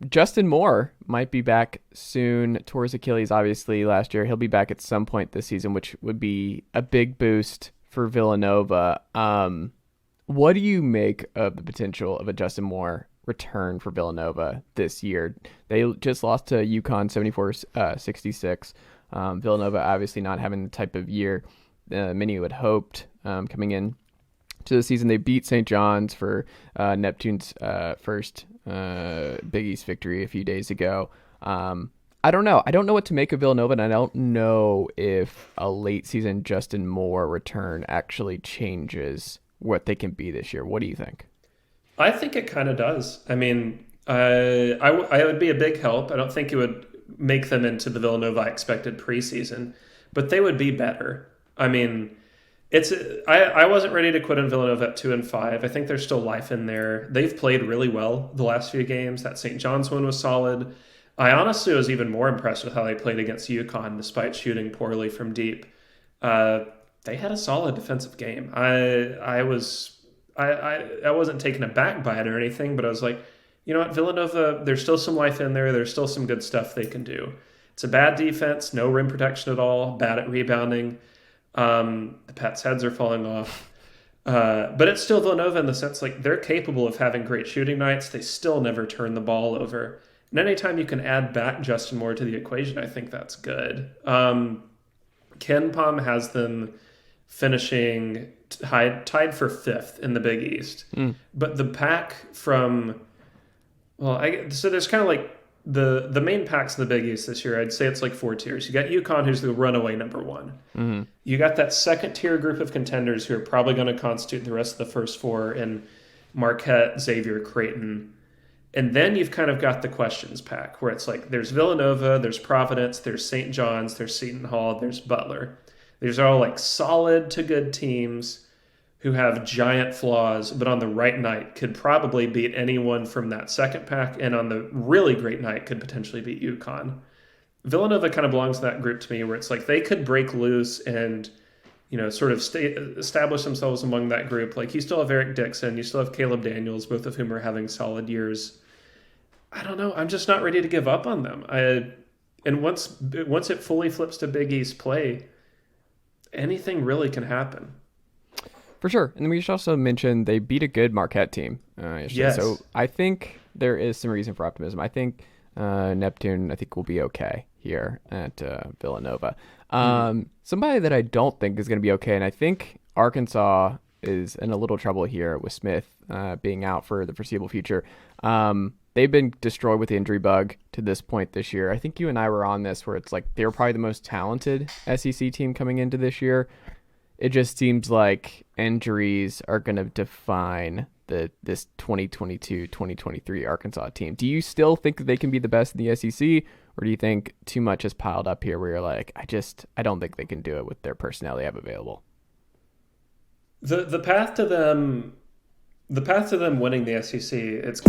Justin Moore might be back soon. Tore his Achilles, obviously, last year. He'll be back at some point this season, which would be a big boost for Villanova. What do you make of the potential of a Justin Moore return for Villanova this year? They just lost to UConn 74-66. Villanova obviously not having the type of year many would hoped coming in to the season. They beat St. John's for Neptune's first Big East victory a few days ago. I don't know. I don't know what to make of Villanova, and I don't know if a late season Justin Moore return actually changes what they can be this year. What do you think? I think it kind of does. I mean, I would be a big help. I don't think it would make them into the Villanova I expected preseason, but they would be better. I mean, I wasn't ready to quit on Villanova at 2-5. I think there's still life in there. They've played really well the last few games. That St. John's one was solid. I honestly was even more impressed with how they played against UConn despite shooting poorly from deep. They had a solid defensive game. I wasn't taken aback by it or anything, but I was like, you know what, Villanova, there's still some life in there. There's still some good stuff they can do. It's a bad defense, no rim protection at all, bad at rebounding. The Pats' heads are falling off. But it's still Villanova in the sense like they're capable of having great shooting nights. They still never turn the ball over. And anytime you can add back Justin Moore to the equation, I think that's good. Ken Pom has them finishing tied for 5th in the Big East. But the pack from, so there's kind of like the main packs in the Big East this year, I'd say it's like 4 tiers. You got UConn, who's the runaway number 1. Mm-hmm. You got that second tier group of contenders who are probably going to constitute the rest of the first 4 in Marquette, Xavier, Creighton. And then you've kind of got the questions pack where it's like there's Villanova, there's Providence, there's St. John's, there's Seton Hall, there's Butler. These are all like solid to good teams who have giant flaws, but on the right night could probably beat anyone from that second pack, and on the really great night could potentially beat UConn. Villanova kind of belongs in that group to me where it's like they could break loose and, you know, sort of establish themselves among that group. Like you still have Eric Dixon, you still have Caleb Daniels, both of whom are having solid years. I don't know. I'm just not ready to give up on them. And once it fully flips to Big East play, anything really can happen. For sure. And we should also mention they beat a good Marquette team yesterday. Yes. So I think there is some reason for optimism. I think Neptune, will be okay here at Villanova. Somebody that I don't think is going to be okay, and I think Arkansas is in a little trouble here with Smith being out for the foreseeable future. They've been destroyed with the injury bug to this point this year. I think you and I were on this where it's like they're probably the most talented SEC team coming into this year. It just seems like injuries are going to define this 2022-2023 Arkansas team. Do you still think that they can be the best in the SEC, or do you think too much is piled up here where you're like, I don't think they can do it with their personnel they have available? The path to them winning the SEC, it's